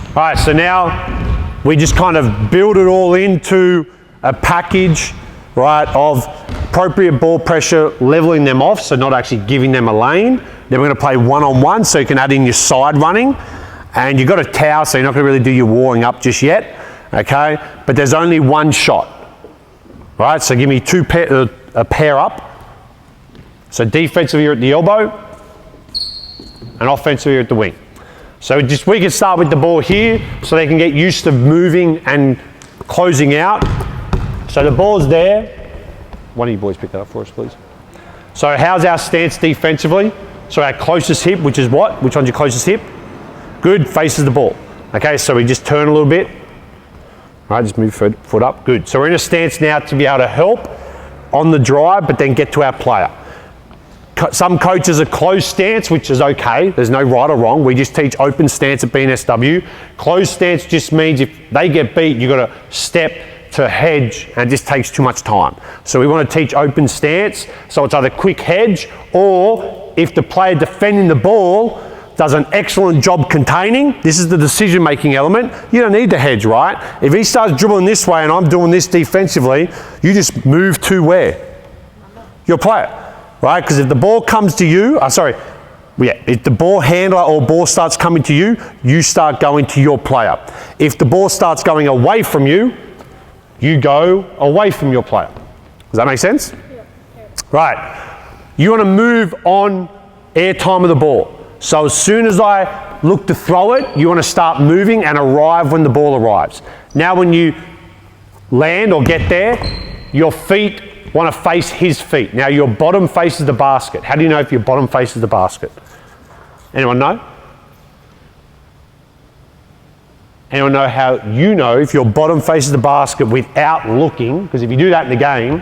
All right, so now we just kind of build it all into a package, right, of appropriate ball pressure, leveling them off, so not actually giving them a lane. Then we're going to play one-on-one, so you can add in your side running. And you've got a towel, so you're not going to really do your warming up just yet, okay? But there's only one shot, right? So give me a pair up. So defensively you're at the elbow, and offensively you're at the wing. So we can start with the ball here, so they can get used to moving and closing out. So the ball's there. One of you boys pick that up for us, please. So how's our stance defensively? So our closest hip, which is what? Which one's your closest hip? Good, faces the ball. Okay, so we just turn a little bit. All right, just move foot up. Good. So we're in a stance now to be able to help on the drive, but then get to our player. Some coaches are closed stance, which is okay. There's no right or wrong. We just teach open stance at BNSW. Closed stance just means if they get beat, you've got to step to hedge, and it just takes too much time. So we want to teach open stance, so it's either quick hedge, or if the player defending the ball does an excellent job containing, this is the decision-making element, you don't need to hedge, right? If he starts dribbling this way and I'm doing this defensively, you just move to where? Your player, right? Because if the ball comes to you, if the ball handler or ball starts coming to you, you start going to your player. If the ball starts going away from you, you go away from your player. Does that make sense? Yeah. Right. You want to move on air time of the ball. So as soon as I look to throw it, you want to start moving and arrive when the ball arrives. Now when you land or get there, your feet want to face his feet. Now your bottom faces the basket. How do you know if your bottom faces the basket? Anyone know? Anyone know how you know if your bottom faces the basket without looking? Because if you do that in the game,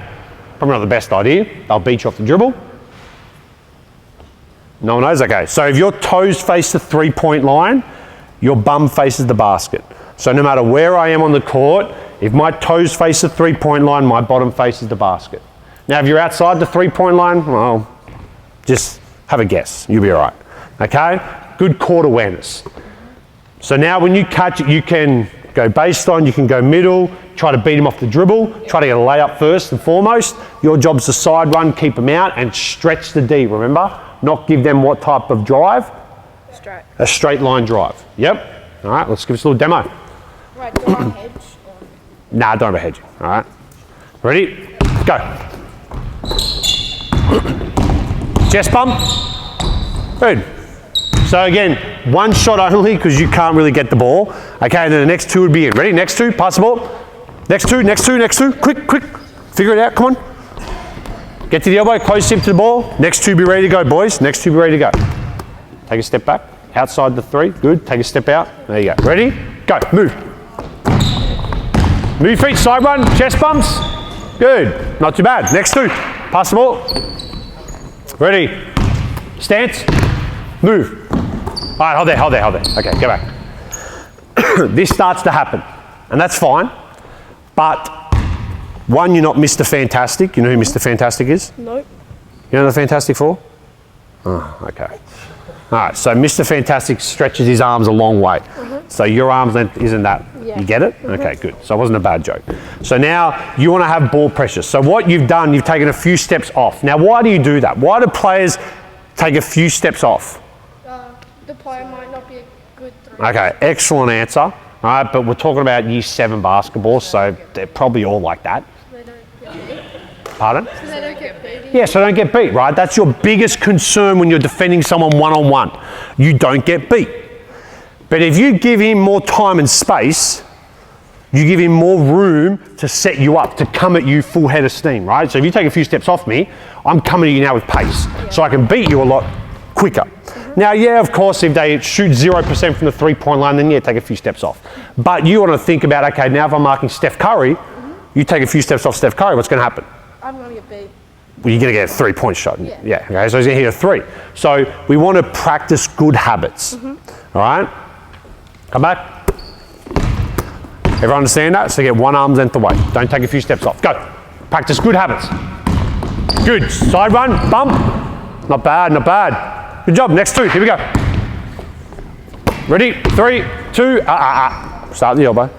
probably not the best idea. They'll beat you off the dribble. No one knows? Okay. So if your toes face the three-point line, your bum faces the basket. So no matter where I am on the court, if my toes face the three-point line, my bottom faces the basket. Now if you're outside the three-point line, well, just have a guess. You'll be all right. Okay? Good court awareness. So now when you catch it, you can go baseline, you can go middle, try to beat him off the dribble, try to get a layup first and foremost. Your job's to side run, keep them out, and stretch the D, remember? Not give them what type of drive? Straight. A straight line drive. Yep. All right, let's give us a little demo. Right, do I hedge? Nah, don't have a hedging. All right. Ready? Go. Chest bump. Good. So again, one shot only because you can't really get the ball. Okay, and then the next two would be in. Ready? Next two, pass the ball. Next two, next two, next two. Quick, quick. Figure it out, come on. Get to the elbow, close hip to the ball. Next two, be ready to go, boys. Next two, be ready to go. Take a step back. Outside the three, good. Take a step out. There you go. Ready? Go, move. Move your feet, side run, chest bumps. Good, not too bad. Next two, pass the ball. Ready? Stance, move. All right, hold there, hold there, hold there. Okay, go back. This starts to happen, and that's fine. But one, you're not Mr. Fantastic. You know who Mr. Fantastic is? Nope. You know the Fantastic Four? Oh, okay. All right, so Mr. Fantastic stretches his arms a long way. So your arms length isn't that. Yeah. You get it? Okay, good. So it wasn't a bad joke. So now you want to have ball pressure. So what you've done, you've taken a few steps off. Now why do you do that? Why do players take a few steps off? The player might not be a good thrower. Okay, excellent answer. All right, but we're talking about year 7 basketball, so they're probably all like that. So they don't get beat. Pardon? So they don't get beat. Yeah, so don't get beat, right? That's your biggest concern when you're defending someone one-on-one. You don't get beat. But if you give him more time and space, you give him more room to set you up, to come at you full head of steam, right? So if you take a few steps off me, I'm coming at you now with pace. Yeah. So I can beat you a lot quicker. Now, yeah, of course, if they shoot 0% from the three-point line, then yeah, take a few steps off. But you want to think about, okay, now if I'm marking Steph Curry, you take a few steps off Steph Curry, what's going to happen? I'm going to get beat. Well, you're going to get a three-point shot. Yeah, okay, so he's going to hit a 3. So we want to practice good habits, all right? Come back. Everyone understand that? So get one arm's length away. Don't take a few steps off. Go. Practice good habits. Good. Side run, bump. Not bad, not bad. Good job. Next two. Here we go. Ready? 3, 2, Start the elbow.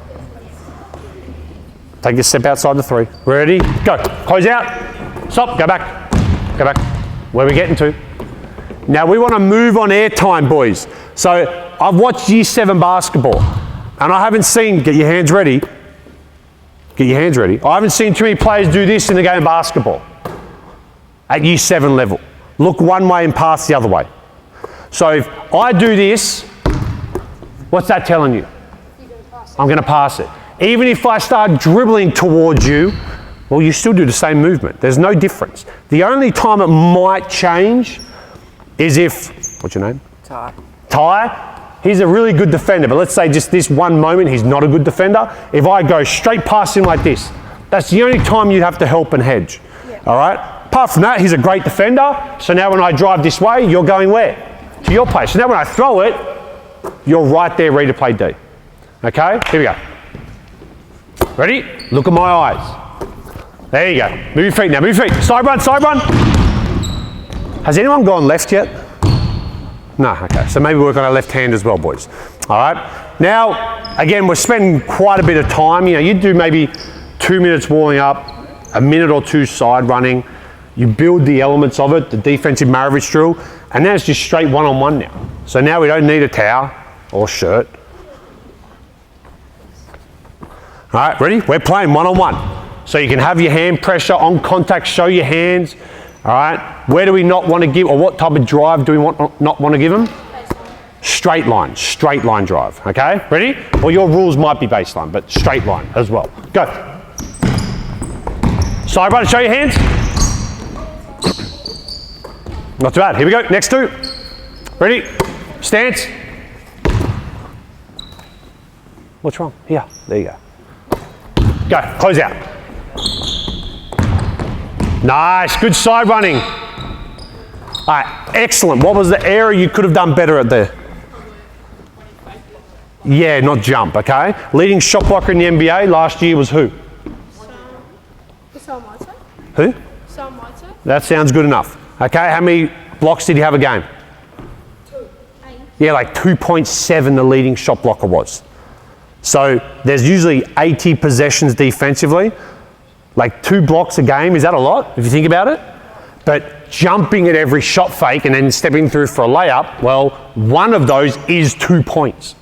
Take a step outside the 3. Ready? Go. Close out. Stop. Go back. Go back. Where are we getting to? Now we want to move on airtime, boys. So I've watched Year 7 basketball, and I haven't seen, get your hands ready. Get your hands ready. I haven't seen too many players do this in the game of basketball at Year 7 level. Look one way and pass the other way. So if I do this, what's that telling you? I'm going to pass it. Even if I start dribbling towards you, well, you still do the same movement. There's no difference. The only time it might change is if, what's your name? Ty. He's a really good defender, but let's say just this one moment he's not a good defender. If I go straight past him like this, that's the only time you have to help and hedge. Yeah. All right? Apart from that, he's a great defender. So now when I drive this way, you're going where? To your place. So now when I throw it, you're right there ready to play D. Okay? Here we go. Ready? Look at my eyes. There you go. Move your feet now. Move your feet. Side run, side run. Has anyone gone left yet? No, okay. So maybe work on our left hand as well, boys. All right. Now, again, we're spending quite a bit of time. You know, you do maybe 2 minutes warming up, a minute or 2 side running. You build the elements of it, the defensive Maravich drill, and now it's just straight one-on-one now. So now we don't need a towel or shirt. All right, ready? We're playing one-on-one. So you can have your hand pressure on contact, show your hands. All right, where do we not want to give, or what type of drive do we not want to give them? Straight line drive, okay? Ready? Well, your rules might be baseline, but straight line as well. Go. Side run, show your hands. Not too bad, here we go, next 2. Ready? Stance. What's wrong? Here, there you go. Go, close out. Nice, good side running. All right, excellent. What was the area you could have done better at there? Yeah, not jump, okay? Leading shot blocker in the NBA last year was who? Who? That sounds good enough. Okay, how many blocks did you have a game? 2. Yeah, like 2.7 the leading shot blocker was. So there's usually 80 possessions defensively. Like 2 blocks a game, is that a lot if you think about it? But jumping at every shot fake and then stepping through for a layup, well, one of those is 2 points.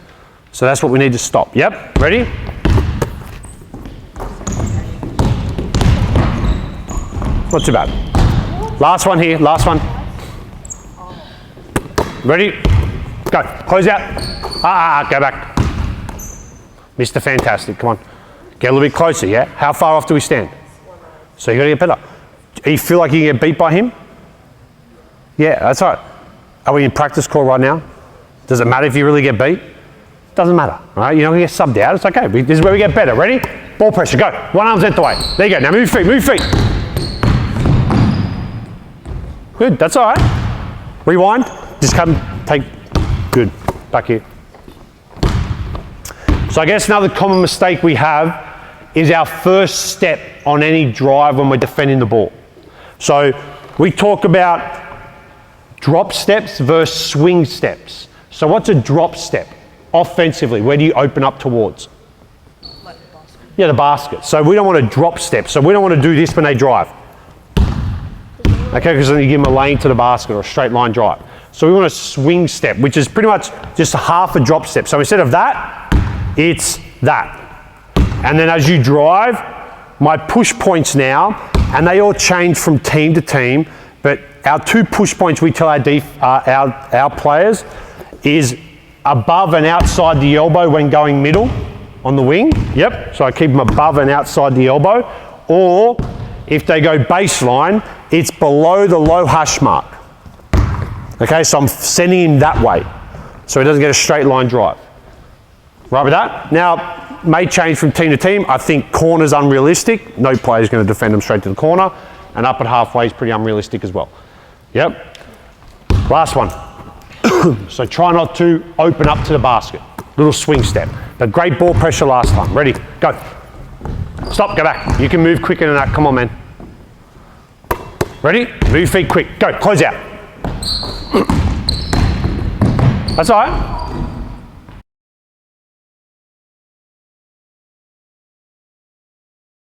So that's what we need to stop. Yep, ready? Not too bad. Last one here, last one. Ready? Go, close out. Go back. Mr. Fantastic, come on. Get a little bit closer, yeah? How far off do we stand? So you gotta get better. Do you feel like you can get beat by him? Yeah, that's all right. Are we in practice court right now? Does it matter if you really get beat? Doesn't matter, all right? You're not gonna get subbed out, it's okay. This is where we get better. Ready? Ball pressure, go. One arm's length away. There you go, now move your feet. Good, that's all right. Rewind, just come, take, good, back here. So I guess another common mistake we have is our first step on any drive when we're defending the ball. So we talk about drop steps versus swing steps. So what's a drop step? Offensively, where do you open up towards? Like the basket. Yeah, the basket. So we don't want to drop step. So we don't want to do this when they drive. Okay, because then you give them a lane to the basket or a straight line drive. So we want a swing step, which is pretty much just half a drop step. So instead of that, it's that. And then as you drive, my push points now, and they all change from team to team, but our 2 push points we tell our players is above and outside the elbow when going middle on the wing. Yep, so I keep them above and outside the elbow. Or if they go baseline, it's below the low hash mark. Okay, so I'm sending him that way, so he doesn't get a straight line drive. Right with that? Now, may change from team to team. I think corner's unrealistic. No player's going to defend them straight to the corner. And up at halfway is pretty unrealistic as well. Yep. Last one. So try not to open up to the basket. Little swing step. But great ball pressure last time. Ready? Go. Stop, go back. You can move quicker than that. Come on, man. Ready? Move your feet quick. Go, close out. That's all right.